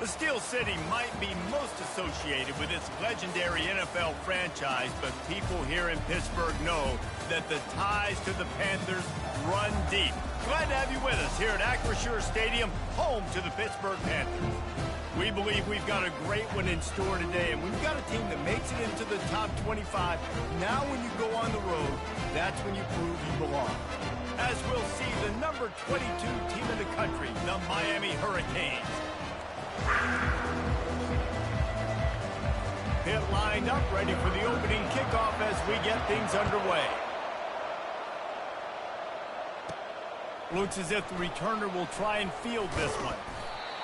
The Steel City might be most associated with its legendary NFL franchise, but people here in Pittsburgh know that the ties to the Panthers run deep. Glad to have you with us here at Acrisure Stadium, home to the Pittsburgh Panthers. We believe we've got a great one in store today, and we've got a team that makes it into the top 25. Now when you go on the road, that's when you prove you belong. As we'll see, the number 22 team in the country, the Miami Hurricanes. Pitt lined up, ready for the opening kickoff as we get things underway. Looks as if the returner will try and field this one.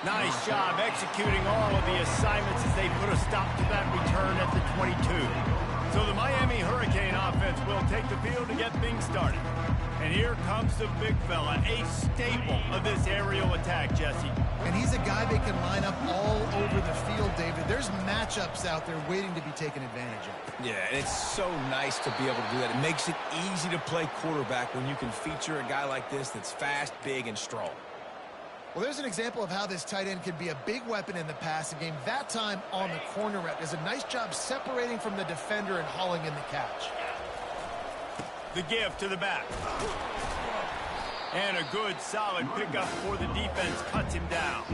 Nice job executing all of the assignments as they put a stop to that return at the 22. So the Miami Hurricane offense will take the field to get things started. And here comes the big fella, a staple of this aerial attack, Jesse. And he's a guy they can line up all over the field, David. There's matchups out there waiting to be taken advantage of. Yeah, and it's so nice to be able to do that. It makes it easy to play quarterback when you can feature a guy like this that's fast, big, and strong. Well, there's an example of how this tight end can be a big weapon in the passing game. That time on the corner route does a nice job separating from the defender and hauling in the catch. The give to the back. And a good, solid pickup for the defense cuts him down.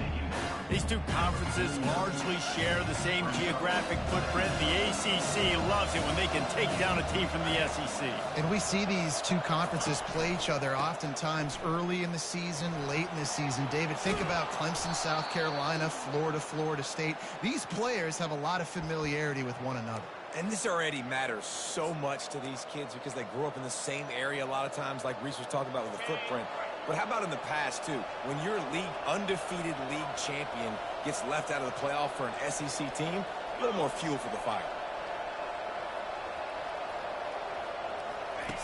These two conferences largely share the same geographic footprint. The ACC loves it when they can take down a team from the SEC. And we see these two conferences play each other oftentimes early in the season, late in the season. David, think about Clemson, South Carolina, Florida, Florida State. These players have a lot of familiarity with one another. And this already matters so much to these kids because they grew up in the same area a lot of times, like Reese was talking about with the footprint. But how about in the past, too? When your undefeated league champion gets left out of the playoff for an SEC team, a little more fuel for the fire.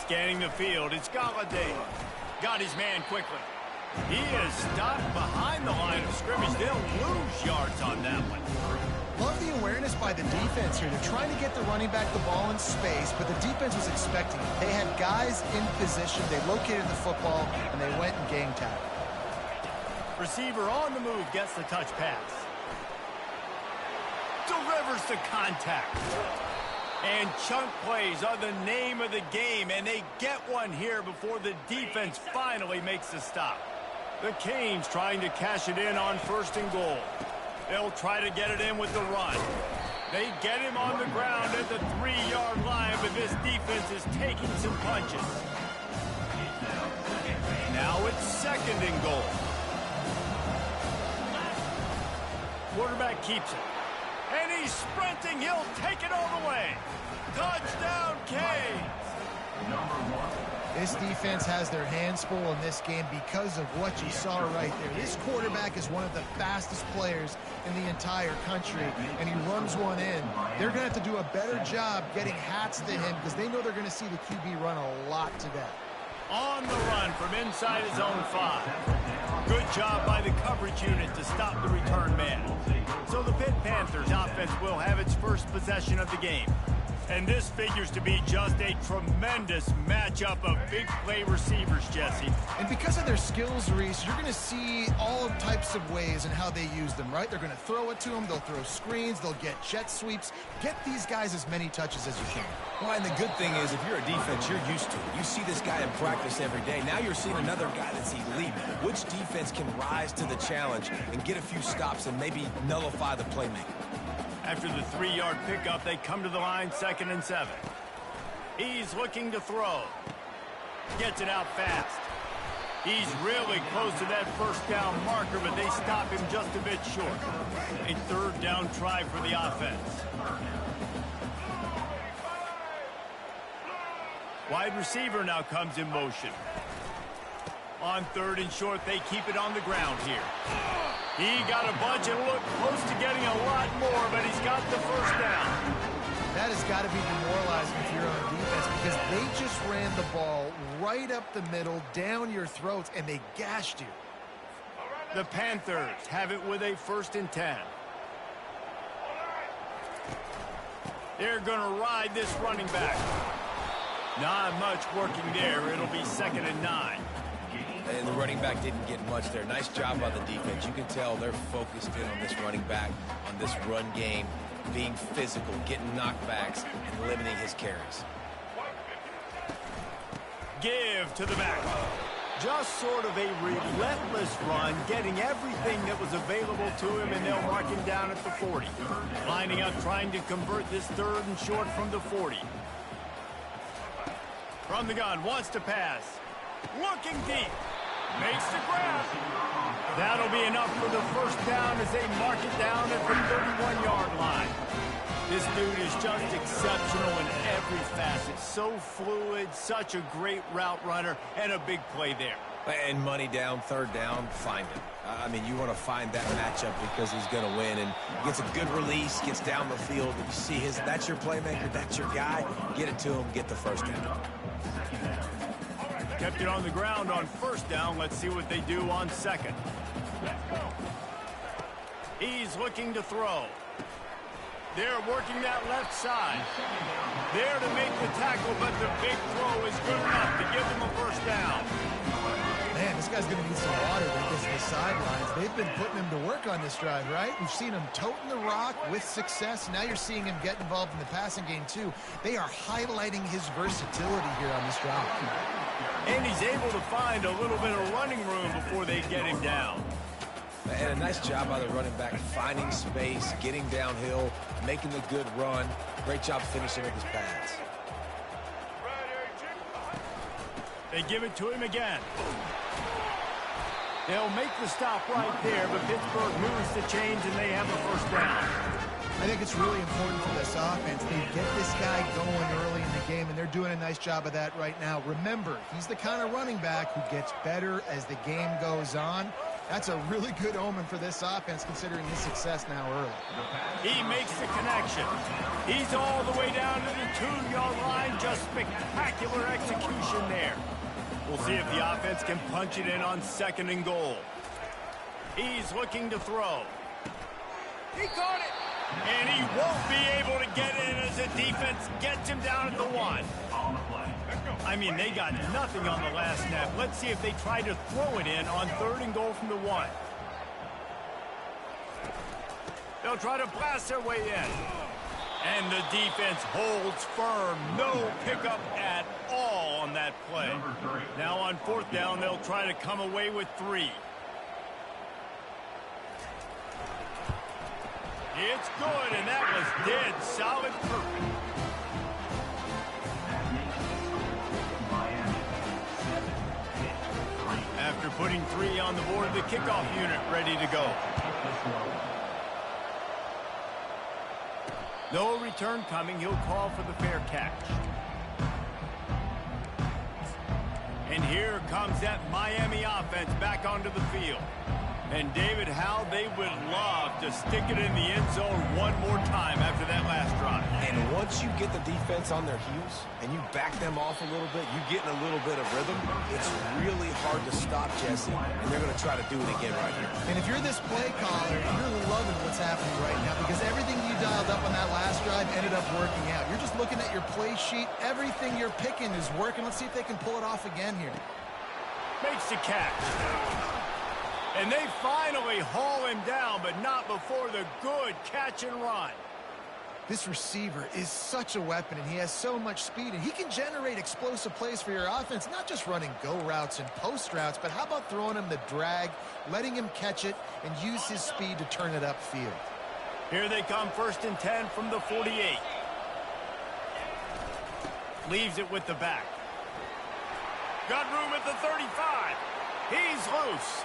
Scanning the field, it's Galladay. Got his man quickly. He is stopped behind the line of scrimmage. They'll lose yards on that one. Love the awareness by the defense here. They're trying to get the running back the ball in space, but the defense was expecting it. They had guys in position. They located the football, and they went and gang tackled. Receiver on the move gets the touch pass. Delivers the contact. And chunk plays are the name of the game, and they get one here before the defense finally makes the stop. The Canes trying to cash it in on 1st and goal. They'll try to get it in with the run. They get him on the ground at the 3-yard line, but this defense is taking some punches. Now it's 2nd and goal. Quarterback keeps it. And he's sprinting. He'll take it all the way. Touchdown, Canes. This defense has their hands full in this game because of what you saw right there. This quarterback is one of the fastest players in the entire country, and he runs one in. They're going to have to do a better job getting hats to him because they know they're going to see the QB run a lot today. On the run from inside his own 5. Good job by the coverage unit to stop the return man. So the Pitt Panthers offense will have its first possession of the game. And this figures to be just a tremendous matchup of big play receivers, Jesse. And because of their skills, Reese, you're going to see all types of ways in how they use them, right? They're going to throw it to them. They'll throw screens. They'll get jet sweeps. Get these guys as many touches as you can. Well, and the good thing is if you're a defense, you're used to it. You see this guy in practice every day. Now you're seeing another guy that's elite. Which defense can rise to the challenge and get a few stops and maybe nullify the playmaker? After the 3-yard pickup, they come to the line 2nd and 7. He's looking to throw. Gets it out fast. He's really close to that 1st down marker, but they stop him just a bit short. A 3rd down try for the offense. Wide receiver now comes in motion. On 3rd and short, they keep it on the ground here. He got a bunch and looked close to getting a lot more, but he's got the 1st down. That has got to be demoralizing if you're on defense because they just ran the ball right up the middle, down your throats, and they gashed you. The Panthers have it with a 1st and 10. They're going to ride this running back. Not much working there. It'll be 2nd and 9. And the running back didn't get much there. Nice job by the defense. You can tell they're focused in on this running back, on this run game, being physical, getting knockbacks, and limiting his carries. Give to the back. Just sort of a relentless run, getting everything that was available to him, and they'll mark him down at the 40. Lining up, trying to convert this 3rd and short from the 40. From the gun, wants to pass. Looking deep. Makes the grab. That'll be enough for the 1st down as they mark it down at the 31-yard line. This dude is just exceptional in every facet. So fluid, such a great route runner, and a big play there. And money down, 3rd down, find him. I mean, you want to find that matchup because he's going to win, and gets a good release, gets down the field. You see that's your playmaker, that's your guy. Get it to him, get the 1st down. Kept it on the ground on 1st down. Let's see what they do on 2nd. He's looking to throw. They're working that left side. There to make the tackle, but the big throw is good enough to give them a 1st down. Man, this guy's going to need some water when he gets to the sidelines. They've been putting him to work on this drive, right? We've seen him toting the rock with success. Now you're seeing him get involved in the passing game, too. They are highlighting his versatility here on this drive. And he's able to find a little bit of running room before they get him down. And a nice job by the running back, finding space, getting downhill, making the good run. Great job finishing with his pads. They give it to him again. They'll make the stop right there, but Pittsburgh moves the chains and they have a 1st down. I think it's really important for this offense. They get this guy going early in the game, and they're doing a nice job of that right now. Remember, he's the kind of running back who gets better as the game goes on. That's a really good omen for this offense, considering his success now early. He makes the connection. He's all the way down to the 2-yard line. Just spectacular execution there. We'll see if the offense can punch it in on 2nd and goal. He's looking to throw. He caught it. And he won't be able to get in as the defense gets him down at the 1. I mean, they got nothing on the last snap. Let's see if they try to throw it in on 3rd and goal from the 1. They'll try to blast their way in. And the defense holds firm. No pickup at all on that play. Now on 4th down, they'll try to come away with 3. It's good, and that was dead solid perfect. After putting 3 on the board, the kickoff unit ready to go. No return coming. He'll call for the fair catch. And here comes that Miami offense back onto the field. And, David, how they would love to stick it in the end zone one more time after that last drive. And once you get the defense on their heels and you back them off a little bit, you get in a little bit of rhythm, it's really hard to stop, Jesse, and they're going to try to do it again right here. And if you're this play caller, you're loving what's happening right now because everything you dialed up on that last drive ended up working out. You're just looking at your play sheet. Everything you're picking is working. Let's see if they can pull it off again here. Makes the catch. And they finally haul him down, but not before the good catch and run. This receiver is such a weapon, and he has so much speed, and he can generate explosive plays for your offense, not just running go routes and post routes, but how about throwing him the drag, letting him catch it, and use his speed to turn it upfield. Here they come, 1st and 10 from the 48. Leaves it with the back. Got room at the 35. He's loose.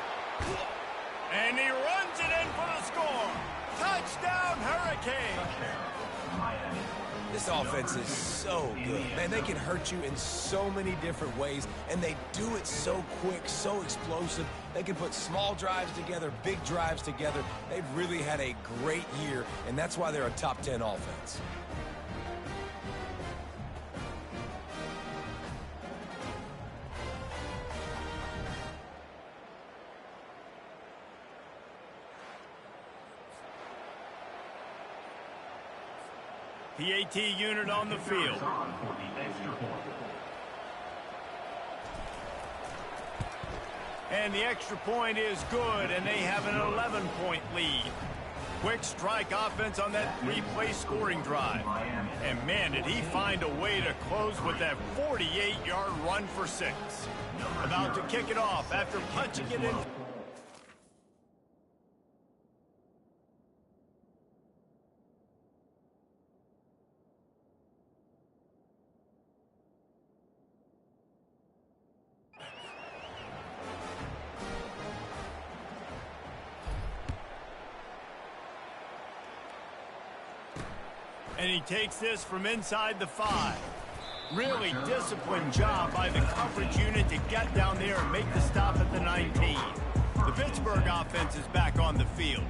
And he runs it in for the score. Touchdown, Hurricane. This offense is so good. Man, they can hurt you in so many different ways, and they do it so quick, so explosive. They can put small drives together, big drives together. They've really had a great year, and that's why they're a top 10 offense. PAT unit on the field. And the extra point is good, and they have an 11-point lead. Quick strike offense on that three-play scoring drive. And, man, did he find a way to close with that 48-yard run for 6. About to kick it off after punching it in. And he takes this from inside the 5. Really disciplined job by the coverage unit to get down there and make the stop at the 19. The Pittsburgh offense is back on the field.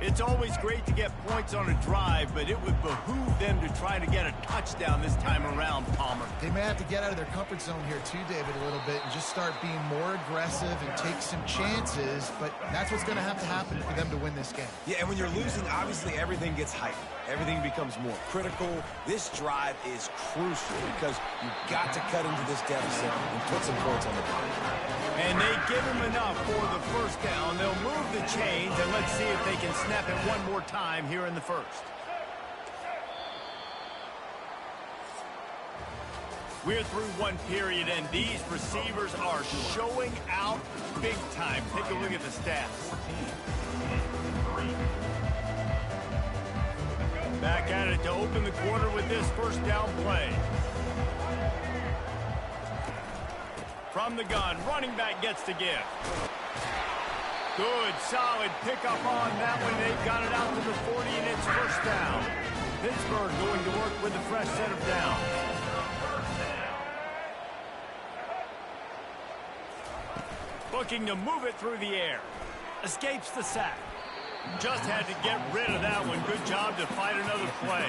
It's always great to get points on a drive, but it would behoove them to try to get a touchdown this time around, Palmer. They may have to get out of their comfort zone here too, David, a little bit and just start being more aggressive and take some chances, but that's what's going to happen for them to win this game. Yeah, and when you're losing, obviously everything gets heightened. Everything becomes more critical. This drive is crucial because you've got to cut into this deficit and put some points on the board. And they give him enough for the first down. They'll move the chains, and let's see if they can snap it one more time here in the first. We're through one period, and these receivers are showing out big time. Take a look at the stats. Back at it to open the quarter with this first down play. From the gun, running back gets to give. Good, solid pickup on that one. They've got it out to the 40, and it's first down. Pittsburgh going to work with a fresh set of downs. Looking to move it through the air. Escapes the sack. Just had to get rid of that one. Good job to fight another play.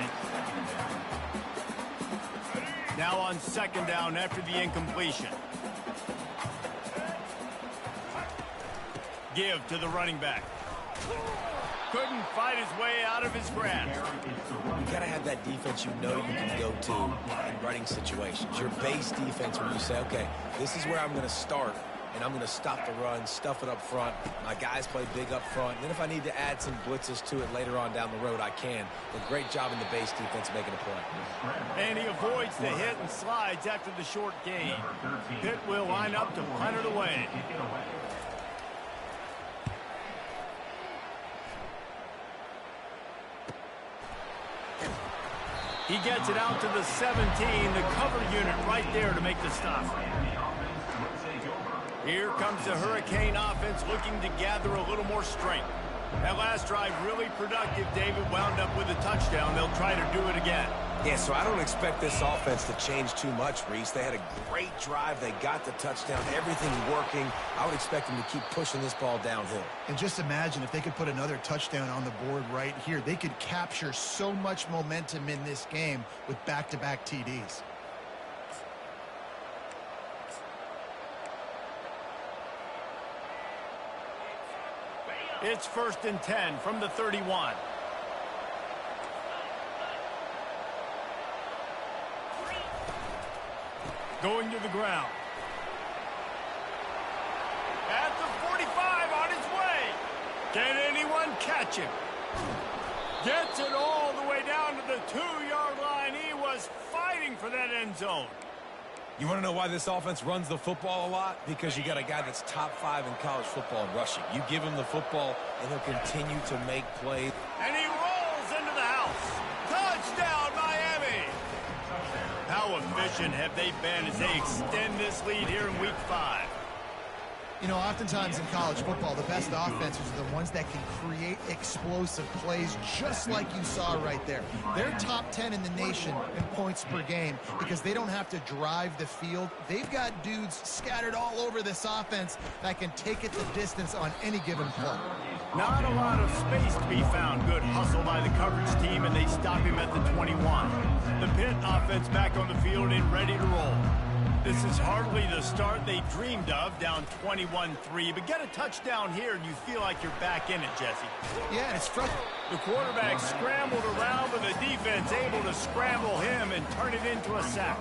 Now on second down after the incompletion. Give to the running back. Couldn't fight his way out of his grasp. You got to have that defense you know you can go to in running situations. Your base defense when you say, okay, this is where I'm going to start, and I'm going to stop the run, stuff it up front. My guys play big up front. And then if I need to add some blitzes to it later on down the road, I can. But great job in the base defense making a play. And he avoids the hit and slides after the short gain. Pitt will line up to punt it away. He gets it out to the 17, the cover unit right there to make the stop. Here comes the Hurricane offense looking to gather a little more strength. That last drive really productive. David wound up with a touchdown. They'll try to do it again. Yeah, so I don't expect this offense to change too much, Reese. They had a great drive. They got the touchdown. Everything working. I would expect them to keep pushing this ball downhill. And just imagine if they could put another touchdown on the board right here. They could capture so much momentum in this game with back-to-back TDs. It's 1st and 10 from the 31. Going to the ground. At the 45 on his way. Can anyone catch him? Gets it all the way down to the 2-yard line. He was fighting for that end zone. You want to know why this offense runs the football a lot? Because you got a guy that's top 5 in college football in rushing. You give him the football, and he'll continue to make plays. And he rolls into the house. Touchdown, Miami! How efficient have they been as they extend this lead here in Week 5? You know, oftentimes in college football, the best offenses are the ones that can create explosive plays just like you saw right there. They're top 10 in the nation in points per game because they don't have to drive the field. They've got dudes scattered all over this offense that can take it the distance on any given play. Not a lot of space to be found. Good hustle by the coverage team, and they stop him at the 21. The Pitt offense back on the field and ready to roll. This is hardly the start they dreamed of, down 21-3, but get a touchdown here and you feel like you're back in it, Jesse. Yeah, and it's frustrating. The quarterback scrambled around, but the defense able to scramble him and turn it into a sack.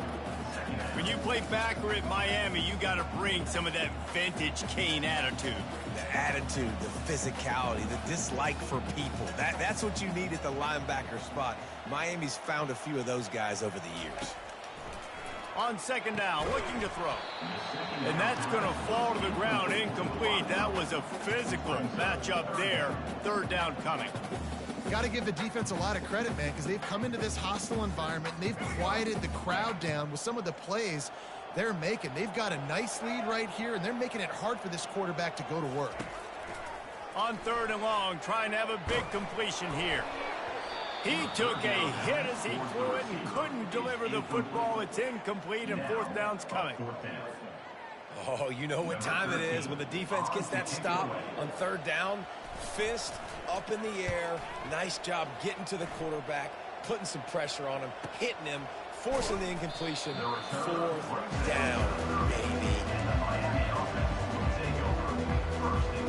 When you play backer at Miami, you got to bring some of that vintage Kane attitude. The attitude, the physicality, the dislike for people. That's what you need at the linebacker spot. Miami's found a few of those guys over the years. On second down, looking to throw. And that's going to fall to the ground, incomplete. That was a physical matchup there. Third down coming. Got to give the defense a lot of credit, man, because they've come into this hostile environment and they've quieted the crowd down with some of the plays they're making. They've got a nice lead right here, and they're making it hard for this quarterback to go to work. On third and long, trying to have a big completion here. He took a hit as he threw it and couldn't deliver the football. It's incomplete, and fourth down's coming. Oh, you know what time it is when the defense gets that stop on third down. Fist up in the air. Nice job getting to the quarterback, putting some pressure on him, hitting him, forcing the incompletion. Fourth down, baby.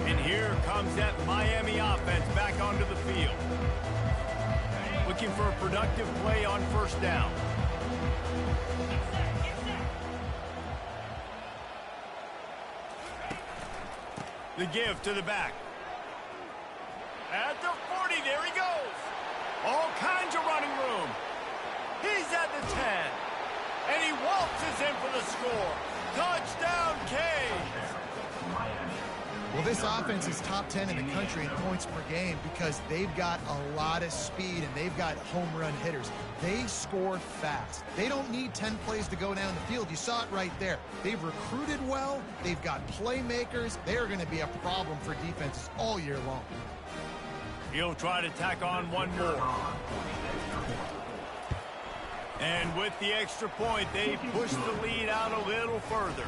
And here comes that Miami offense back onto the field. Looking for a productive play on first down. The give to the back. At the 40, there he goes. All kinds of running room. He's at the 10. And he waltzes in for the score. Touchdown, Canes. Well, this offense is top 10 in the country in points per game because they've got a lot of speed and they've got home run hitters. They score fast. They don't need 10 plays to go down the field. You saw it right there. They've recruited well. They've got playmakers. They're going to be a problem for defenses all year long. He'll try to tack on one more. And with the extra point, they push the lead out a little further.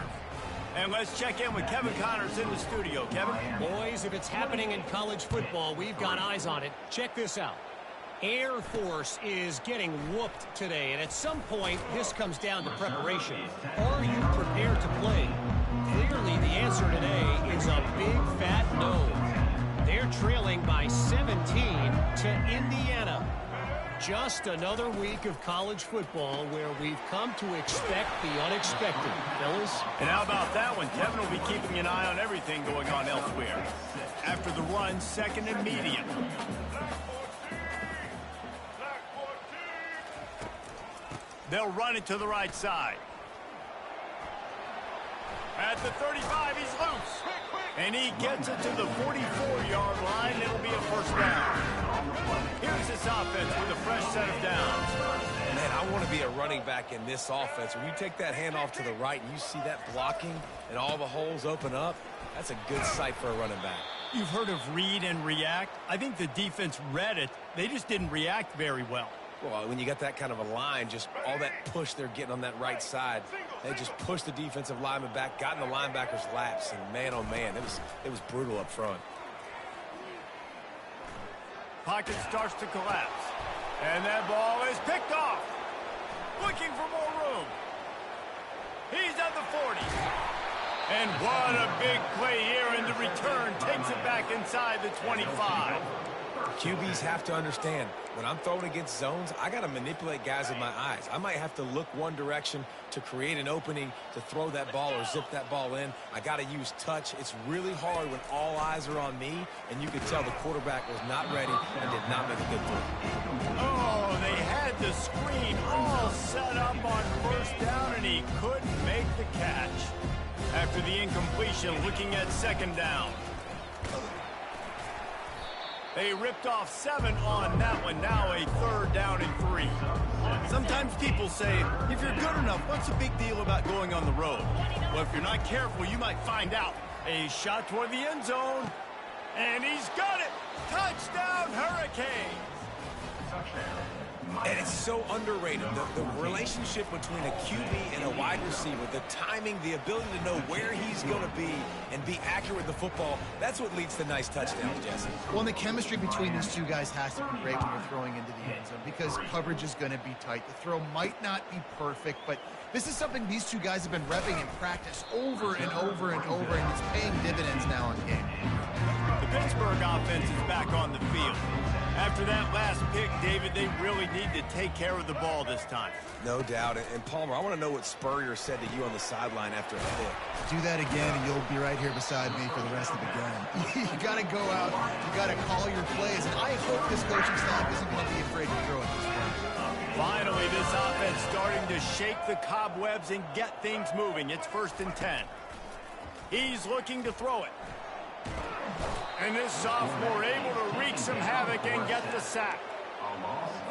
And let's check in with Kevin Connors in the studio. Kevin? Boys, if it's happening in college football, we've got eyes on it. Check this out. Air Force is getting whooped today, and at some point, this comes down to preparation. Are you prepared to play? Clearly, the answer today is a big fat no. They're trailing by 17 to Indiana. Just another week of college football where we've come to expect the unexpected, fellas. And how about that one? Kevin will be keeping an eye on everything going on elsewhere. After the run, second and medium. They'll run it to the right side. At the 35, he's loose. And he gets it to the 44-yard line. It'll be a first down. Here's this offense with a fresh set of downs. Man, I want to be a running back in this offense. When you take that handoff to the right and you see that blocking and all the holes open up, that's a good sight for a running back. You've heard of read and react. I think the defense read it. They just didn't react very well. Well, when you got that kind of a line, just all that push they're getting on that right side, they just pushed the defensive lineman back, got in the linebacker's laps, and man, oh man, it was brutal up front. Pocket starts to collapse. And that ball is picked off. Looking for more room. He's at the 40. And what a big play here in the return. Takes it back inside the 25. QBs have to understand, when I'm throwing against zones, I got to manipulate guys with my eyes. I might have to look one direction to create an opening to throw that ball or zip that ball in. I got to use touch. It's really hard when all eyes are on me, and you can tell the quarterback was not ready and did not make a good throw. Oh, they had the screen all set up on first down, and he couldn't make the catch. After the incompletion, looking at second down. They ripped off 7 on that one. Now a third down and 3. Sometimes people say, if you're good enough, what's the big deal about going on the road? Well, if you're not careful, you might find out. A shot toward the end zone. And he's got it. Touchdown, Hurricanes. And it's so underrated. The relationship between a QB and a wide receiver, the timing, the ability to know where he's going to be and be accurate with the football, that's what leads to nice touchdowns, Jesse. Well, and the chemistry between these two guys has to be great when you're throwing into the end zone because coverage is going to be tight. The throw might not be perfect, but this is something these two guys have been repping in practice over and over and over, and it's paying dividends now in game. The Pittsburgh offense is back on the field. After that last pick, David, they really need to take care of the ball this time. No doubt. And Palmer, I want to know what Spurrier said to you on the sideline after a hit. Do that again, and you'll be right here beside me for the rest of the game. You got to go out. You got to call your plays. And I hope this coaching staff isn't going to be afraid to throw at this point. Finally, this offense starting to shake the cobwebs and get things moving. It's 1st and 10. He's looking to throw it. And this sophomore able to wreak some havoc and get the sack.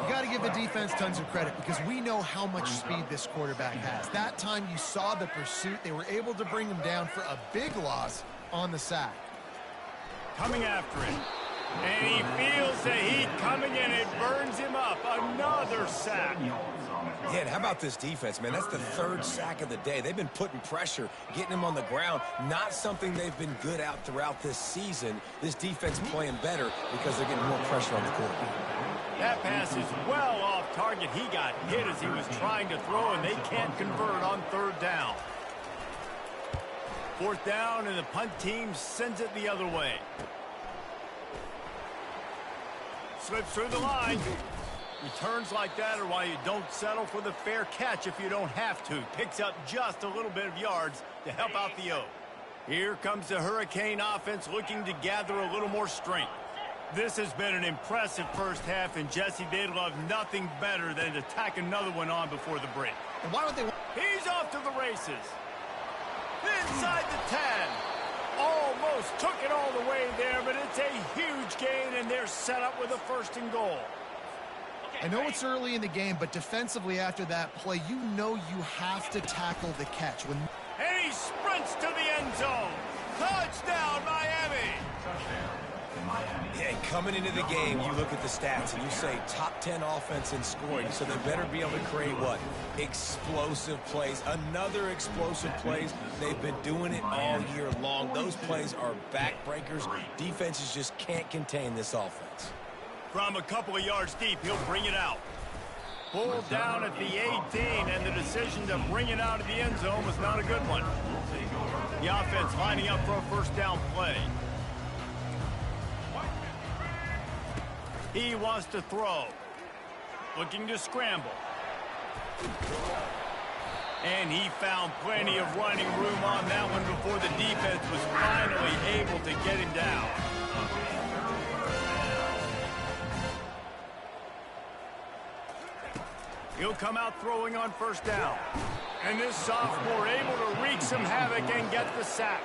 You got to give the defense tons of credit because we know how much speed this quarterback has. That time you saw the pursuit. They were able to bring him down for a big loss on the sack. Coming after it. And he feels the heat coming in. It burns him up. Another sack. Yeah, and how about this defense, man? That's the 3rd sack of the day. They've been putting pressure, getting him on the ground. Not something they've been good at throughout this season. This defense playing better because they're getting more pressure on the quarterback. That pass is well off target. He got hit as he was trying to throw, and they can't convert on 3rd down. 4th down, and the punt team sends it the other way. Slips through the line. Returns like that are why you don't settle for the fair catch if you don't have to. Picks up just a little bit of yards to help out the O. Here comes the Hurricane offense looking to gather a little more strength. This has been an impressive first half, and Jesse, they'd love nothing better than to tack another one on before the break. And why would they? He's off to the races. Inside the 10. Almost took it all the way there, but it's a huge gain, and they're set up with a 1st and goal. I know it's early in the game, but defensively after that play, you know you have to tackle the catch. And he sprints to the end zone. Touchdown, Miami. Yeah, and coming into the game, you look at the stats and you say top 10 offense in scoring, so they better be able to create what? Explosive plays. Another explosive plays. They've been doing it all year long. Those plays are backbreakers. Defenses just can't contain this offense. From a couple of yards deep, he'll bring it out. Pulled down at the 18, and the decision to bring it out of the end zone was not a good one. The offense lining up for a 1st down play. He wants to throw. Looking to scramble. And he found plenty of running room on that one before the defense was finally able to get him down. He'll come out throwing on 1st down. And this sophomore able to wreak some havoc and get the sack.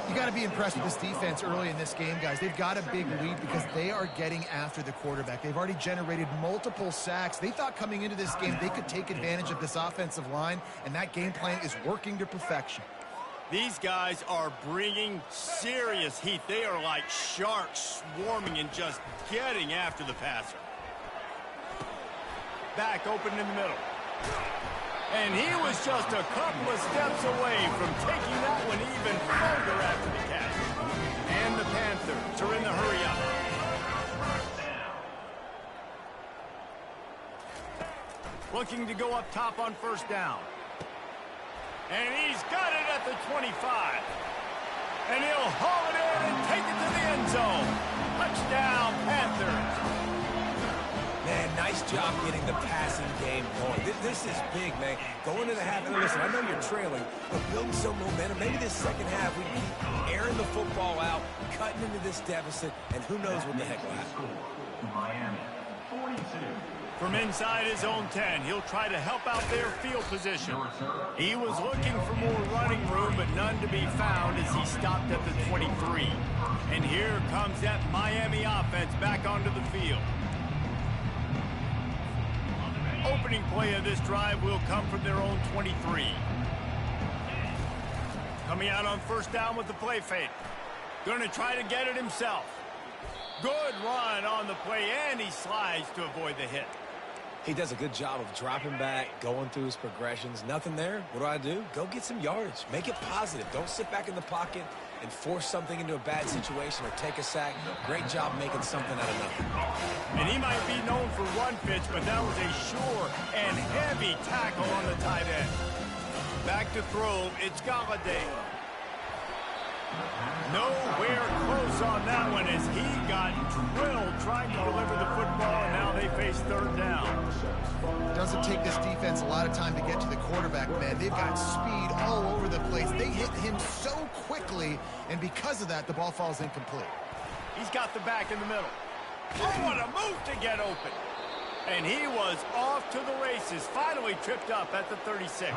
You got to be impressed with this defense early in this game, guys. They've got a big lead because they are getting after the quarterback. They've already generated multiple sacks. They thought coming into this game they could take advantage of this offensive line, and that game plan is working to perfection. These guys are bringing serious heat. They are like sharks swarming and just getting after the passer. Back open in the middle. And he was just a couple of steps away from taking that one even further after the catch. And the Panthers are in the hurry up. Looking to go up top on 1st down. And he's got it at the 25. And he'll haul it in and take it to the end zone. Touchdown, Panthers. Man, nice job getting the passing game going. This is big, man. Going to the half, and listen, I know you're trailing, but building some momentum. Maybe this second half we keep airing the football out, cutting into this deficit, and who knows what the heck will happen. Miami, 42. From inside his own 10, he'll try to help out their field position. He was looking for more running room, but none to be found as he stopped at the 23. And here comes that Miami offense back onto the field. Opening play of this drive will come from their own 23. Coming out on 1st down with the play fake. Going to try to get it himself. Good run on the play, and he slides to avoid the hit. He does a good job of dropping back, going through his progressions. Nothing there. What do? Go get some yardage. Make it positive. Don't sit back in the pocket and force something into a bad situation or take a sack. Great job making something out of nothing. And he might be known for run fits, but that was a sure and heavy tackle on the tight end. Back to throw, it's Galladay. Nowhere close on that one as he got drilled trying to deliver the football, and now they face third down. Doesn't take this defense a lot of time to get to the quarterback, man. They've got speed all over the place. They hit him so quickly, and because of that, the ball falls incomplete. He's got the back in the middle. Oh, what a move to get open. And he was off to the races, finally tripped up at the 36.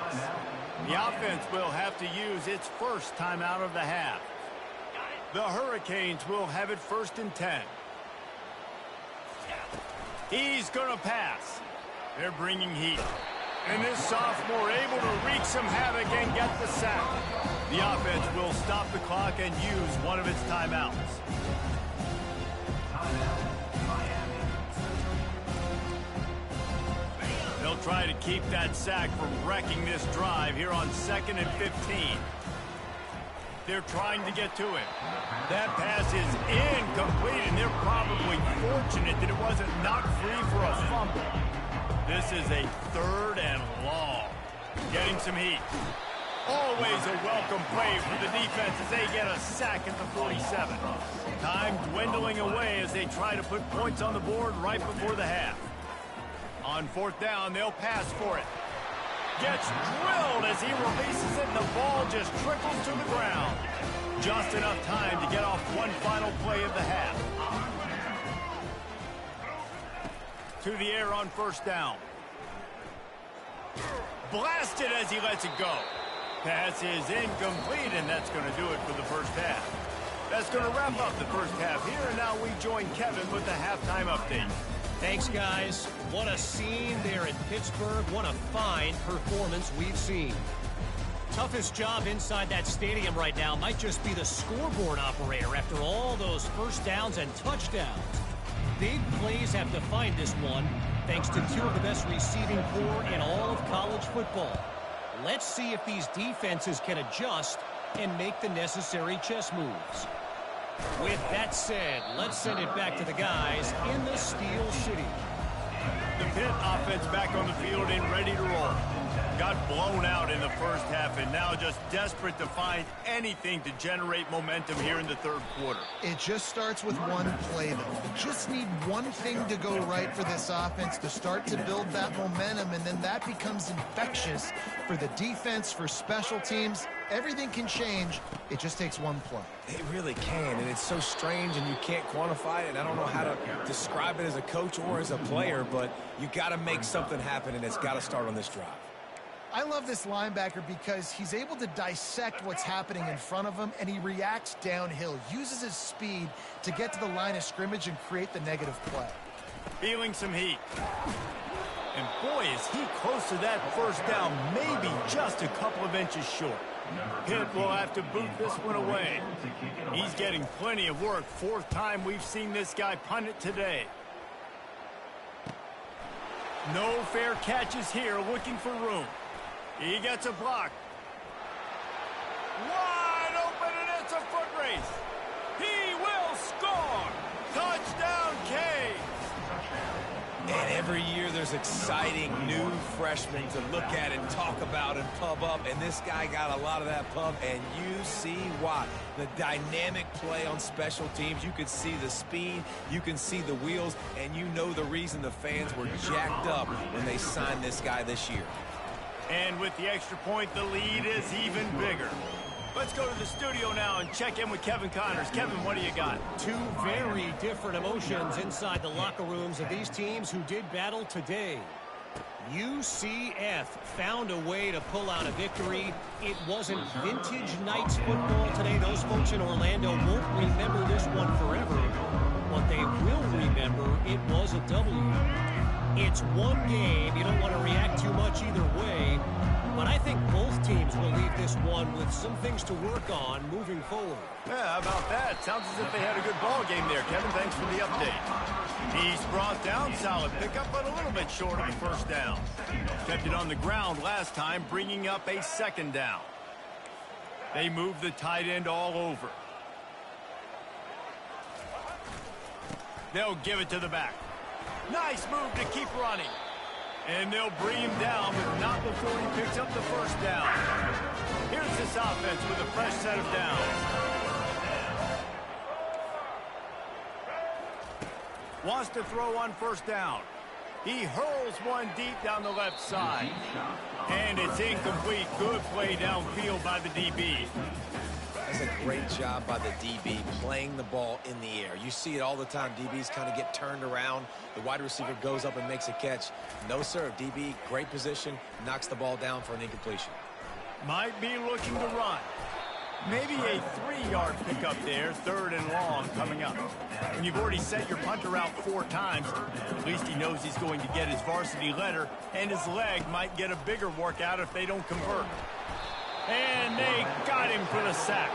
The offense will have to use its first timeout of the half. The Hurricanes will have it 1st and 10. He's going to pass. They're bringing heat. And this sophomore able to wreak some havoc and get the sack. The offense will stop the clock and use one of its timeouts. They'll try to keep that sack from wrecking this drive here on 2nd and 15. They're trying to get to him. That pass is incomplete, and they're probably fortunate that it wasn't knocked free for a fumble. This is a 3rd and long. Getting some heat. Always a welcome play for the defense as they get a sack at the 47. Time dwindling away as they try to put points on the board right before the half. On 4th down, they'll pass for it. Gets drilled as he releases it, and the ball just trickles to the ground. Just enough time to get off one final play of the half. To the air on 1st down. Blasted as he lets it go. Pass is incomplete, and that's going to do it for the first half. That's going to wrap up the first half here, and now we join Kevin with the halftime update. Thanks, guys. What a scene there in Pittsburgh. What a fine performance we've seen. Toughest job inside that stadium right now might just be the scoreboard operator after all those first downs and touchdowns. Big plays have defined this one, thanks to 2 of the best receiving corps in all of college football. Let's see if these defenses can adjust and make the necessary chess moves. With that said, let's send it back to the guys in the Steel City. The Pitt offense back on the field and ready to roll. Got blown out in the first half and now just desperate to find anything to generate momentum here in the 3rd quarter. It just starts with one play, though. Just need one thing to go right for this offense to start to build that momentum, and then that becomes infectious for the defense, for special teams. Everything can change. It just takes one play. It really can, and it's so strange, and you can't quantify it. I don't know how to describe it as a coach or as a player, but you got to make something happen, and it's got to start on this drive. I love this linebacker because he's able to dissect what's happening in front of him, and he reacts downhill, uses his speed to get to the line of scrimmage and create the negative play. Feeling some heat. And boy, is he close to that first down, maybe just a couple of inches short. Pitt will have to boot this one away. He's getting plenty of work. 4th time we've seen this guy punt it today. No fair catches here, looking for room. He gets a block. Wide open, and it's a foot race. He will score. Touchdown, Canes. And every year there's exciting new freshmen to look at and talk about and pub up, and this guy got a lot of that pub, and you see why. The dynamic play on special teams, you could see the speed, you can see the wheels, and you know the reason the fans were jacked up when they signed this guy this year. And with the extra point, the lead is even bigger. Let's go to the studio now and check in with Kevin Connors. Kevin, what do you got? 2 very different emotions inside the locker rooms of these teams who did battle today. UCF found a way to pull out a victory. It wasn't vintage Knights football today. Those folks in Orlando won't remember this one forever. What they will remember, it was a W. It's one game. You don't want to react too much either way. But I think both teams will leave this one with some things to work on moving forward. Yeah, how about that? Sounds as if they had a good ball game there. Kevin, thanks for the update. He's brought down, solid pickup, but a little bit short of the first down. Kept it on the ground last time, bringing up a 2nd down. They move the tight end all over. They'll give it to the back. Nice move to keep running. And they'll bring him down, but not before he picks up the first down. Here's this offense with a fresh set of downs. Wants to throw on first down. He hurls one deep down the left side. And it's incomplete. Good play downfield by the DB. That's a great job by the DB playing the ball in the air. You see it all the time. DBs kind of get turned around. The wide receiver goes up and makes a catch. No, sir. DB, great position, knocks the ball down for an incompletion. Might be looking to run. Maybe a 3-yard pickup there, 3rd and long coming up. And you've already set your punter out 4 times. At least he knows he's going to get his varsity letter, and his leg might get a bigger workout if they don't convert. And they got him for the sack.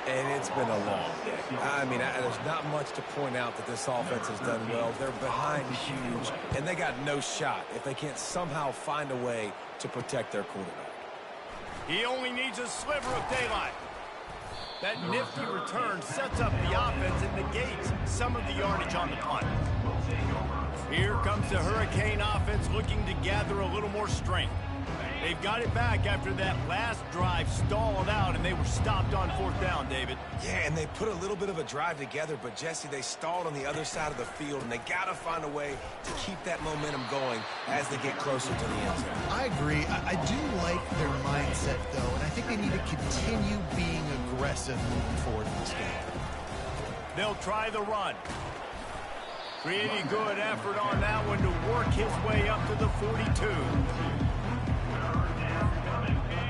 And it's been a long day. I mean, there's not much to point out that this offense has done well. They're behind huge, and they got no shot if they can't somehow find a way to protect their quarterback. He only needs a sliver of daylight. That nifty return sets up the offense and negates some of the yardage on the punt. Here comes the Hurricane offense looking to gather a little more strength. They've got it back after that last drive stalled out, and they were stopped on 4th down, David. Yeah, and they put a little bit of a drive together, but, Jesse, they stalled on the other side of the field, and they got to find a way to keep that momentum going as they get closer to the end zone. I agree. I do like their mindset, though, and I think they need to continue being aggressive moving forward in this game. They'll try the run. Pretty good effort on that one to work his way up to the 42.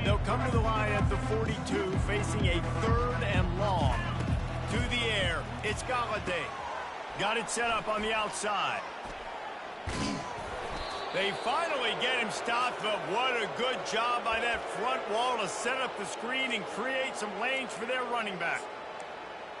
They'll come to the line at the 42, facing a 3rd and long. To the air, it's Galladay. Got it set up on the outside. They finally get him stopped, but what a good job by that front wall to set up the screen and create some lanes for their running back.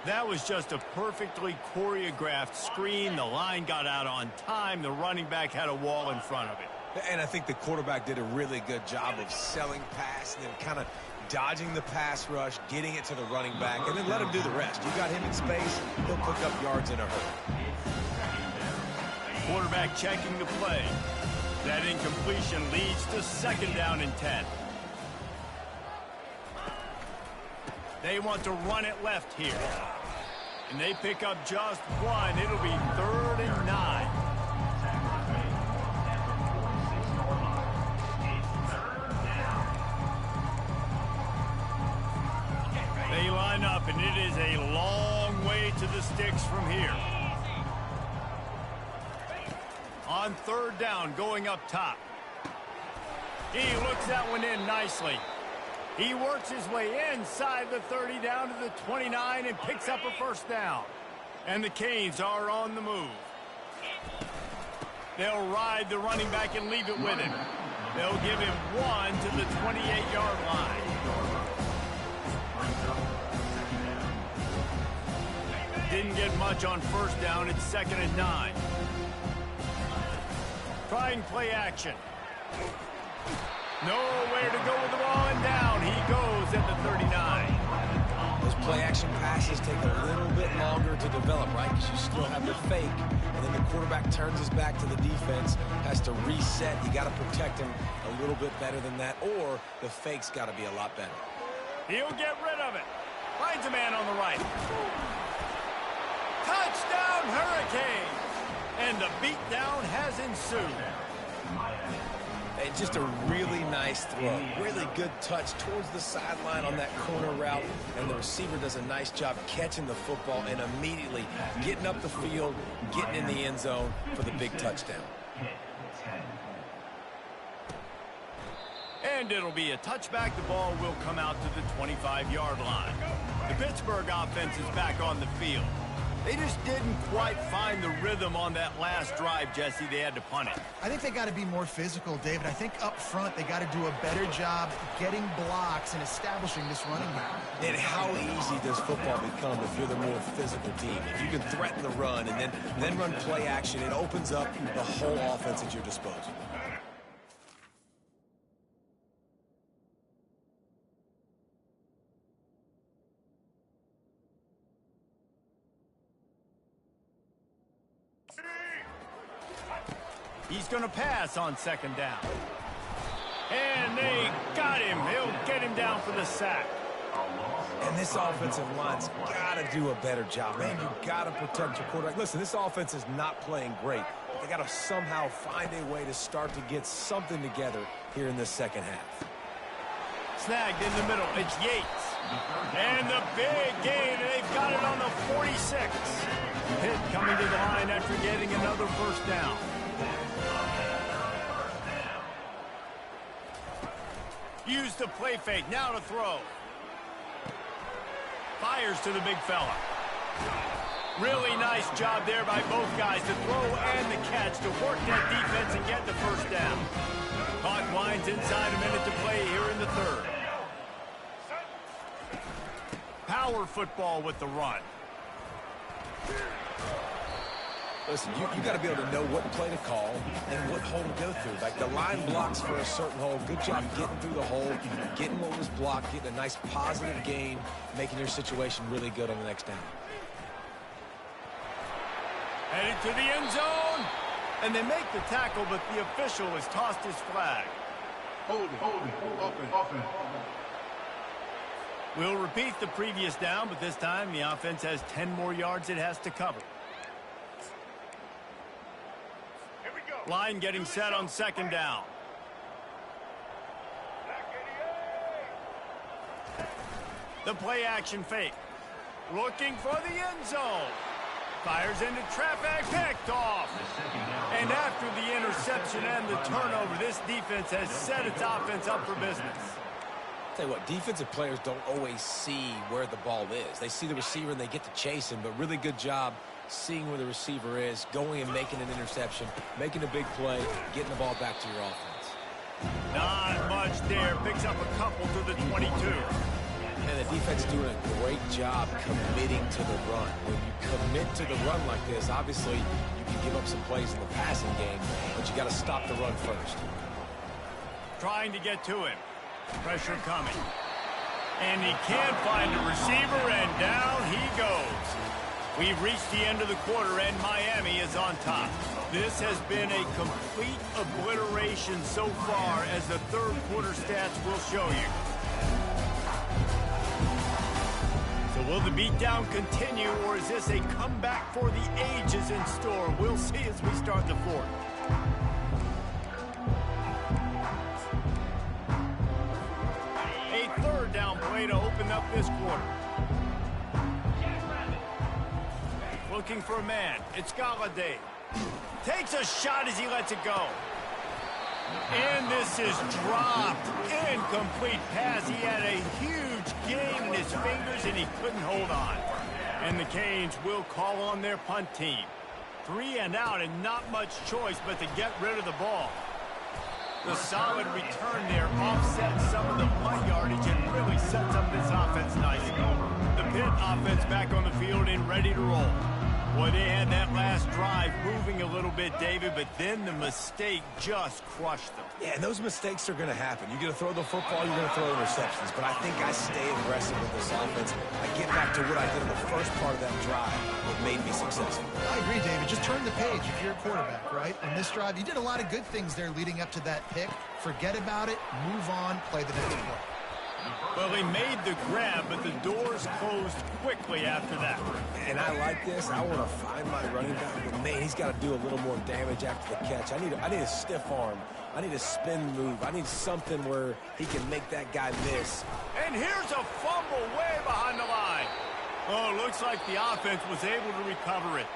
That was just a perfectly choreographed screen. The line got out on time. The running back had a wall in front of it. And I think the quarterback did a really good job of selling pass and then kind of dodging the pass rush, getting it to the running back, and then let him do the rest. You got him in space, he'll pick up yards in a hurry. Quarterback checking the play. That incompletion leads to 2nd down and 10. They want to run it left here. And they pick up just 1. It'll be 3rd and 9. They line up, and it is a long way to the sticks from here. On 3rd down, going up top. He looks that one in nicely. He works his way inside the 30 down to the 29 and picks up a 1st down. And the Canes are on the move. They'll ride the running back and leave it with him. They'll give him 1 to the 28-yard line. Didn't get much on 1st down. It's 2nd and 9. Trying play action. Nowhere to go with the ball, and down he goes at the 39. Those play-action passes take a little bit longer to develop, right? Because you still have the fake, and then the quarterback turns his back to the defense, has to reset. You got to protect him a little bit better than that, or the fake's got to be a lot better. He'll get rid of it. Finds a man on the right. Touchdown, Hurricane! And the beatdown has ensued. And just a really nice throw. Really good touch towards the sideline on that corner route. And the receiver does a nice job catching the football and immediately getting up the field, getting in the end zone for the big touchdown. And it'll be a touchback. The ball will come out to the 25-yard line. The Pittsburgh offense is back on the field. They just didn't quite find the rhythm on that last drive, Jesse. They had to punt it. I think they got to be more physical, David. I think up front they got to do a better job getting blocks and establishing this running back. And how easy does football become if you're the more physical team? If you can threaten the run and then run play action, it opens up the whole offense at your disposal. He's going to pass on 2nd down. And they got him. He'll get him down for the sack. And this offensive line's got to do a better job. Man, you got to protect your quarterback. Listen, this offense is not playing great. They got to somehow find a way to start to get something together here in this second half. Snagged in the middle. It's Yates. And the big gain. They've got it on the 46. Pitt coming to the line after getting another first down. Use the play fake. Now to throw. Fires to the big fella. Really nice job there by both guys to throw and the catch to work that defense and get the first down. Clock winds inside a minute to play here in the third. Power football with the run. Listen, you got to be able to know what play to call and what hole to go through. Like the line blocks for a certain hole. Good job getting through the hole, getting what was blocked, getting a nice positive gain, making your situation really good on the next down. Headed to the end zone. And they make the tackle, but the official has tossed his flag. Hold it. We'll repeat the previous down, but this time the offense has 10 more yards it has to cover. Line getting set on second down. The play action fake. Looking for the end zone. Fires into traffic, picked off. And after the interception and the turnover, this defense has set its offense up for business. Tell you what, defensive players don't always see where the ball is. They see the receiver and they get to chase him, but really good job seeing where the receiver is, going and making an interception, making a big play, getting the ball back to your offense. Not much there. Picks up a couple to the 22. And the defense doing a great job committing to the run. When you commit to the run like this, obviously you can give up some plays in the passing game, but you got to stop the run first. Trying to get to him. Pressure coming. And he can't find the receiver, and down he goes. We've reached the end of the quarter, and Miami is on top. This has been a complete obliteration so far, as the third quarter stats will show you. So will the beatdown continue, or is this a comeback for the ages in store? We'll see as we start the fourth. A third down play to open up this quarter. Looking for a man. It's Galladay. Takes a shot as he lets it go. And this is dropped. Incomplete pass. He had a huge gain in his fingers, and he couldn't hold on. And the Canes will call on their punt team. 3 and out, and not much choice but to get rid of the ball. The solid return there offsets some of the punt yardage and really sets up this offense nicely. The Pitt offense back on the field and ready to roll. Boy, they had that last drive moving a little bit, David, but then the mistake just crushed them. Yeah, and those mistakes are going to happen. You're going to throw the football, you're going to throw interceptions. But I think I stay aggressive with this offense. I get back to what I did in the first part of that drive that made me successful. I agree, David. Just turn the page if you're a quarterback, right? On this drive, you did a lot of good things there leading up to that pick. Forget about it, move on, play the next play. Well, they made the grab, but the doors closed quickly after that. And I like this. I want to find my running back, but man, he's got to do a little more damage after the catch. I need a stiff arm. I need a spin move. I need something where he can make that guy miss. And here's a fumble way behind the line. Oh, looks like the offense was able to recover it.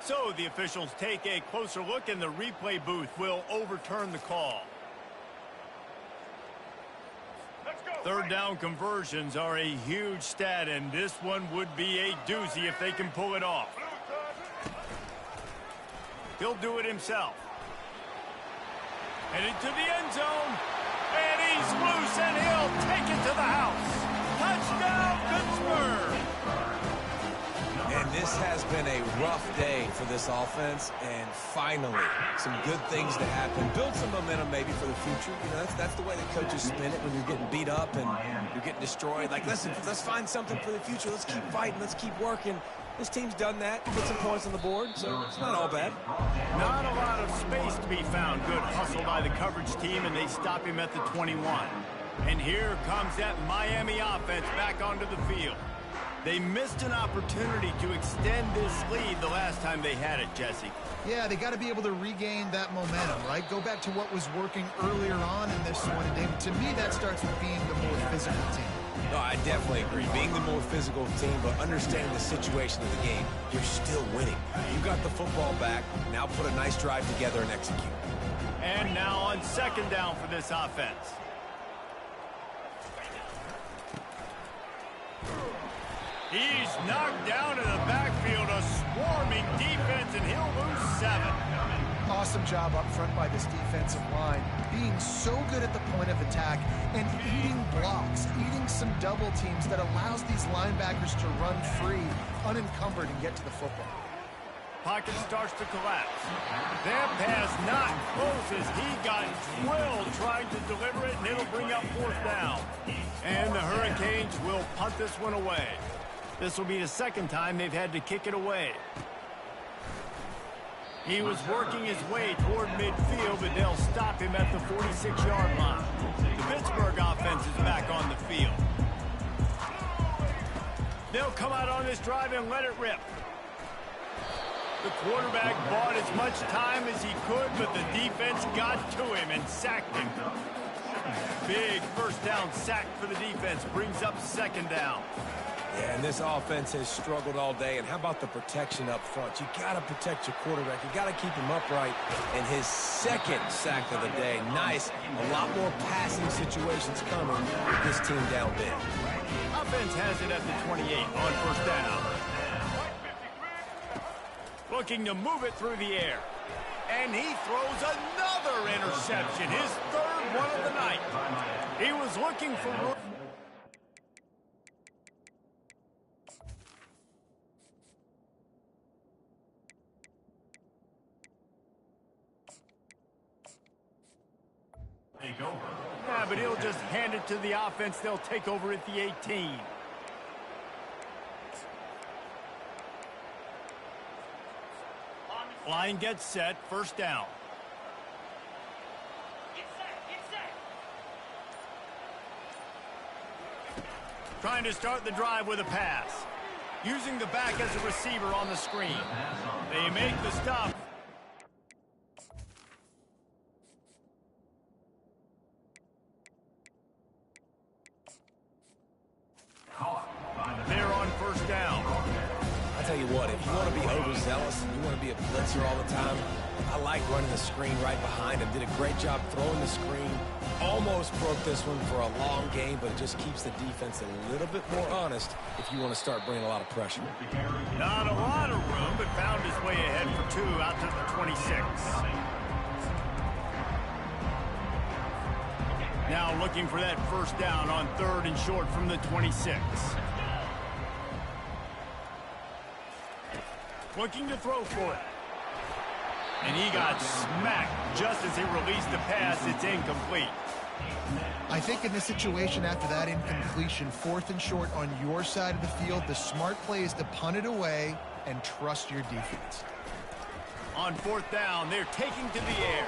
So the officials take a closer look, and the replay booth will overturn the call. Third down conversions are a huge stat, and this one would be a doozy if they can pull it off. He'll do it himself. Headed to the end zone, and he's loose, and he'll take it to the house. Touchdown, Pittsburgh! And this has been a rough day for this offense, and finally, some good things to happen. Build some momentum maybe for the future. You know, that's the way that coaches spin it when you're getting beat up and you're getting destroyed. Like, listen, let's find something for the future. Let's keep fighting. Let's keep working. This team's done that. Put some points on the board, so it's not all bad. Not a lot of space to be found. Good hustle by the coverage team, and they stop him at the 21. And here comes that Miami offense back onto the field. They missed an opportunity to extend this lead the last time they had it, Jesse. Yeah, they got to be able to regain that momentum, right? Go back to what was working earlier on in this one. And David, to me, that starts with being the more physical team. No, I definitely agree. Being the more physical team, but understanding the situation of the game, you're still winning. You got the football back. Now put a nice drive together and execute. And now on second down for this offense. He's knocked down in the backfield, a swarming defense, and he'll lose 7. Awesome job up front by this defensive line, being so good at the point of attack and eating blocks, eating some double teams that allows these linebackers to run free, unencumbered, and get to the football. Pocket starts to collapse. That pass not close as he got drilled trying to deliver it, and it'll bring up 4th down. And the Hurricanes will punt this one away. This will be the second time they've had to kick it away. He was working his way toward midfield, but they'll stop him at the 46-yard line. The Pittsburgh offense is back on the field. They'll come out on this drive and let it rip. The quarterback bought as much time as he could, but the defense got to him and sacked him. Big first down sack for the defense, brings up second down. Yeah, and this offense has struggled all day. And how about the protection up front? You got to protect your quarterback. You got to keep him upright. And his second sack of the day. Nice. A lot more passing situations coming with this team down big. Offense has it at the 28 on first down. Looking to move it through the air. And he throws another interception. His 3rd one of the night. He was looking for... Yeah, but he'll just hand it to the offense. They'll take over at the 18. Line gets set. First down. Trying to start the drive with a pass. Using the back as a receiver on the screen. They make the stop. They're on first down. I tell you what, if you want to be overzealous and you want to be a blitzer all the time, I like running the screen right behind him. Did a great job throwing the screen. Almost broke this one for a long game, but it just keeps the defense a little bit more honest if you want to start bringing a lot of pressure. Not a lot of room, but found his way ahead for 2 out to the 26. Now looking for that first down on 3rd and short from the 26. Looking to throw for it. And he got smacked just as he released the pass. It's incomplete. I think in this situation after that incompletion, 4th and short on your side of the field, the smart play is to punt it away and trust your defense. On 4th down, they're taking to the air.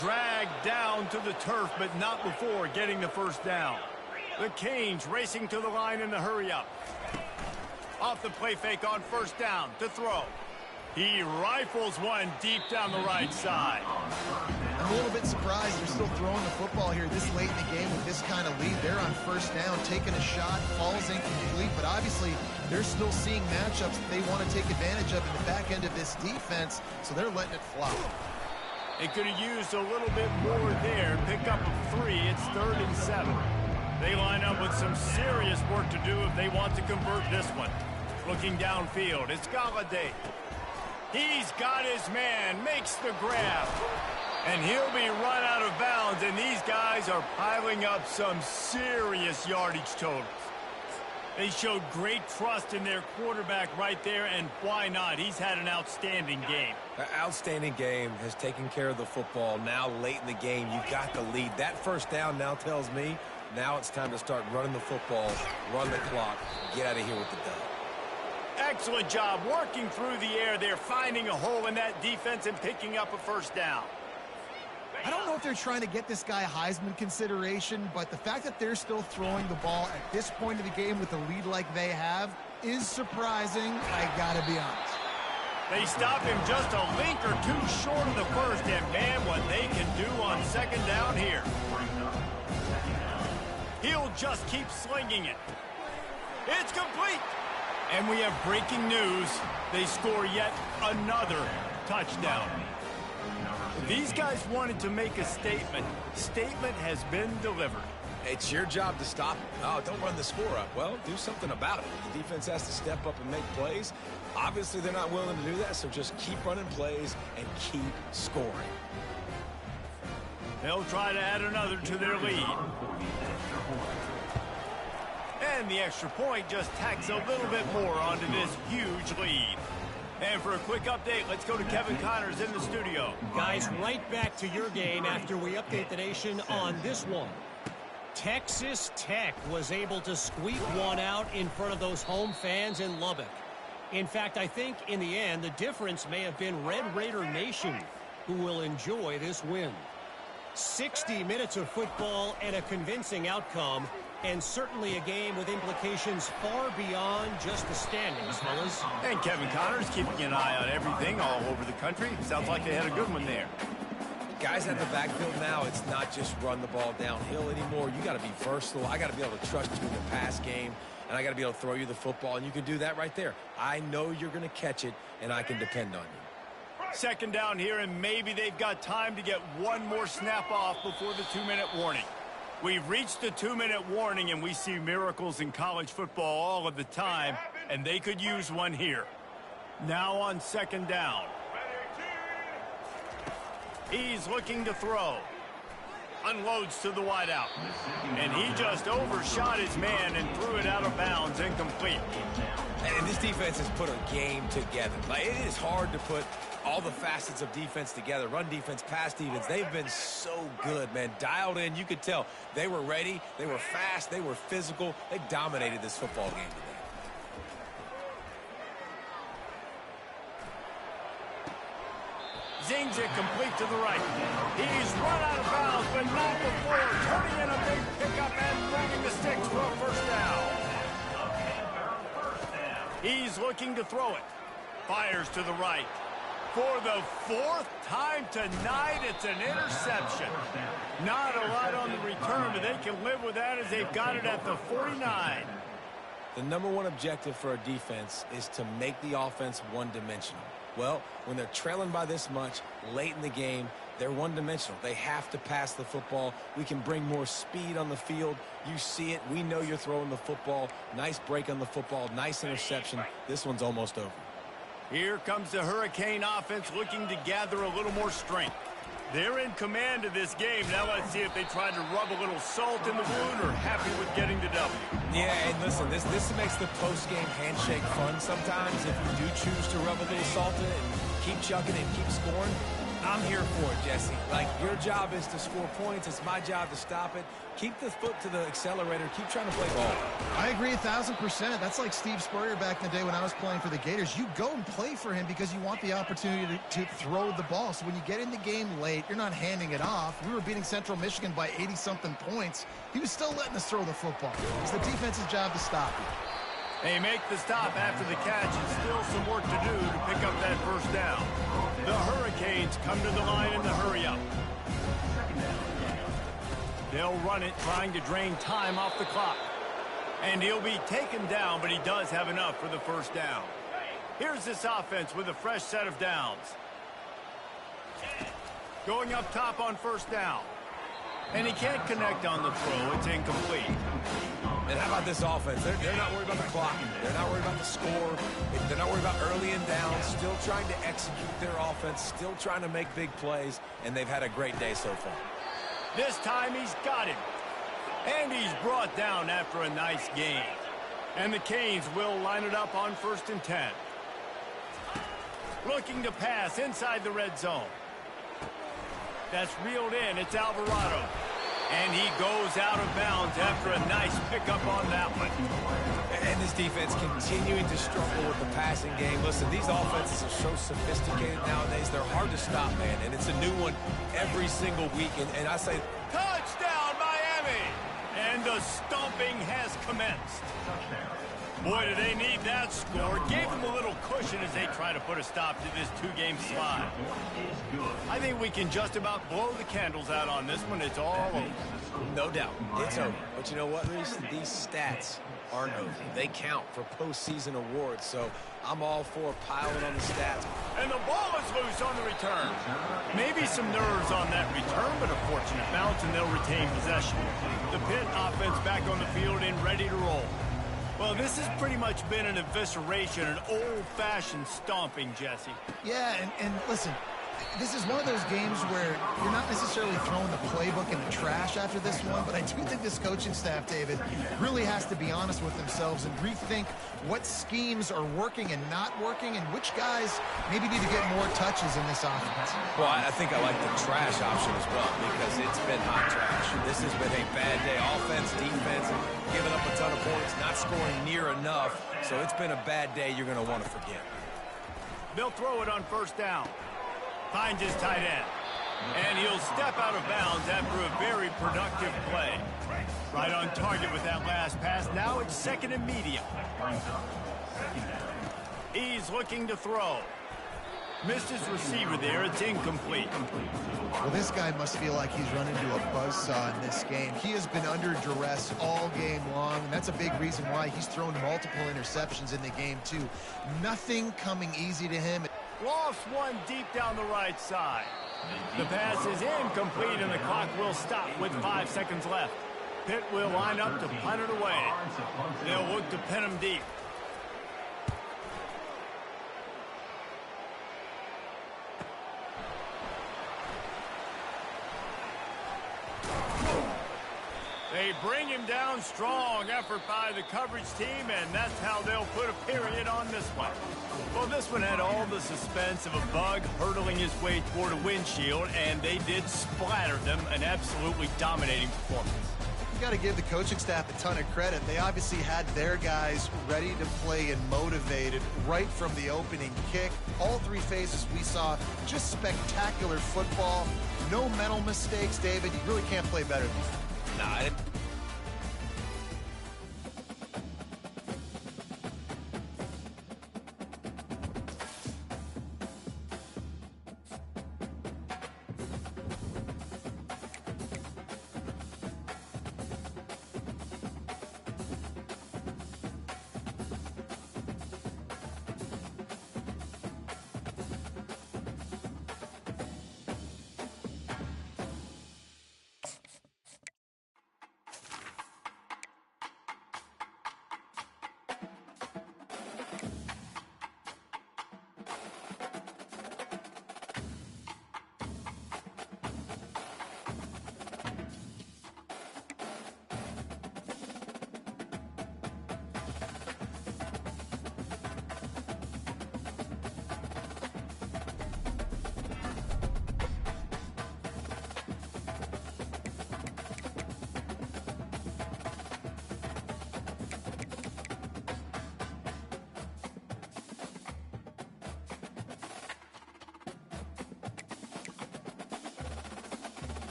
Dragged down to the turf, but not before getting the first down. The Canes racing to the line in the hurry-up. Off the play fake on first down to throw. He rifles one deep down the right side. I'm a little bit surprised they're still throwing the football here this late in the game with this kind of lead. They're on first down, taking a shot, falls incomplete, but obviously they're still seeing matchups that they want to take advantage of in the back end of this defense, so they're letting it fly. They could have used a little bit more there. Pick up a 3. It's 3rd and 7. They line up with some serious work to do if they want to convert this one. Looking downfield, it's Galladay. He's got his man, makes the grab. And he'll be run out of bounds, and these guys are piling up some serious yardage totals. They showed great trust in their quarterback right there, and why not? He's had an outstanding game. An outstanding game, has taken care of the football. Now late in the game, you got the lead. That first down now tells me now it's time to start running the football, run the clock, get out of here with the dub. Excellent job working through the air there, finding a hole in that defense and picking up a first down. I don't know if they're trying to get this guy Heisman consideration, but the fact that they're still throwing the ball at this point of the game with a lead like they have is surprising, I gotta be honest. They stop him just a link or two short of the first, and man, what they can do on second down here. He'll just keep slinging it. It's complete. And we have breaking news. They score yet another touchdown. These guys wanted to make a statement. Statement has been delivered. It's your job to stop it. Oh, don't run the score up. Well, do something about it. The defense has to step up and make plays. Obviously, they're not willing to do that, so just keep running plays and keep scoring. They'll try to add another to their lead. And the extra point just tacks a little bit more onto this huge lead. And for a quick update, let's go to Kevin Connors in the studio. Guys, right back to your game after we update the nation on this one. Texas Tech was able to squeak one out in front of those home fans in Lubbock. In fact, I think in the end, the difference may have been Red Raider Nation, who will enjoy this win. 60 minutes of football and a convincing outcome, and certainly a game with implications far beyond just the standings, fellas. And Kevin Connors keeping an eye on everything all over the country. Sounds like they had a good one there. Guys at the backfield now, it's not just run the ball downhill anymore. You got to be versatile. I got to be able to trust you in the pass game, and I got to be able to throw you the football, and you can do that right there. I know you're going to catch it, and I can depend on you. Second down here, and maybe they've got time to get one more snap off before the 2-minute warning. We've reached the 2-minute warning, and we see miracles in college football all of the time, and they could use one here. Now on second down. He's looking to throw. Unloads to the wideout. And he just overshot his man and threw it out of bounds, incomplete. And this defense has put a game together. Like, it is hard to put all the facets of defense together. Run defense, pass defense. They've been so good, man. Dialed in. You could tell they were ready. They were fast. They were physical. They dominated this football game today. Zings it complete to the right. He's run out of bounds, but not before turning in a big pickup and running the sticks for a first down. He's looking to throw it. Fires to the right. For the fourth time tonight, it's an interception. Not a lot on the return, but they can live with that as they've got it at the 49. The number one objective for a defense is to make the offense one-dimensional. Well, when they're trailing by this much late in the game, they're one-dimensional. They have to pass the football. We can bring more speed on the field. You see it. We know you're throwing the football. Nice break on the football. Nice interception. This one's almost over. Here comes the Hurricane offense looking to gather a little more strength. They're in command of this game. Now let's see if they try to rub a little salt in the wound or happy with getting the W. Yeah, and listen, this makes the post-game handshake fun sometimes. If you do choose to rub a little salt in it and keep chucking and keep scoring, I'm here for it, Jesse. Like, your job is to score points. It's my job to stop it. Keep the foot to the accelerator. Keep trying to play ball. I agree 1,000%. That's like Steve Spurrier back in the day when I was playing for the Gators. You go and play for him because you want the opportunity to throw the ball. So when you get in the game late, you're not handing it off. We were beating Central Michigan by 80-something points. He was still letting us throw the football. It's the defense's job to stop you. They make the stop after the catch, and still some work to do to pick up that first down. The Hurricanes come to the line in the hurry-up. They'll run it, trying to drain time off the clock. And he'll be taken down, but he does have enough for the first down. Here's this offense with a fresh set of downs. Going up top on first down. And he can't connect on the throw. It's incomplete. And how about this offense? They're not worried about the clock. They're not worried about the score. They're not worried about early and down. Still trying to execute their offense. Still trying to make big plays. And they've had a great day so far. This time he's got him. And he's brought down after a nice gain. And the Canes will line it up on 1st and 10. Looking to pass inside the red zone. That's reeled in. It's Alvarado. And he goes out of bounds after a nice pickup on that one. And this defense continuing to struggle with the passing game. Listen, these offenses are so sophisticated nowadays. They're hard to stop, man. And it's a new one every single week. And I say, touchdown, Miami! And the stomping has commenced. Boy, do they need that score. Gave them a little cushion as they try to put a stop to this two-game slide. I think we can just about blow the candles out on this one. It's all over. no doubt, it's over. But you know what, Reese? These stats aren't over. They count for postseason awards, so I'm all for piling on the stats. And the ball is loose on the return. Maybe some nerves on that return, but a fortunate bounce, and they'll retain possession. The Pitt offense back on the field and ready to roll. Well, this has pretty much been an evisceration, an old-fashioned stomping, Jesse. Yeah, and listen, this is one of those games where you're not necessarily throwing the playbook in the trash after this one, but I do think this coaching staff, David, really has to be honest with themselves and rethink what schemes are working and not working and which guys maybe need to get more touches in this offense. Well, I think I like the trash option as well because it's been hot trash. This has been a bad day. Offense, defense, giving up a ton of points, not scoring near enough. So it's been a bad day you're going to want to forget. They'll throw it on first down. Finds his tight end. And he'll step out of bounds after a very productive play. Right on target with that last pass. Now it's second and medium. He's looking to throw. Missed his receiver there. It's incomplete. Well, this guy must feel like he's run into a buzzsaw in this game. He has been under duress all game long, and that's a big reason why he's thrown multiple interceptions in the game, too. Nothing coming easy to him. Lost one deep down the right side. The pass is incomplete, and the clock will stop with 5 seconds left. Pitt will line up to punt it away. They'll look to pin him deep. They bring him down strong. Effort by the coverage team, and that's how they'll put a period on this one. Well, this one had all the suspense of a bug hurtling his way toward a windshield, and they did splatter them. An absolutely dominating performance. You got to give the coaching staff a ton of credit. They obviously had their guys ready to play and motivated right from the opening kick. All three phases we saw, just spectacular football. No mental mistakes, David. You really can't play better than that. Nah,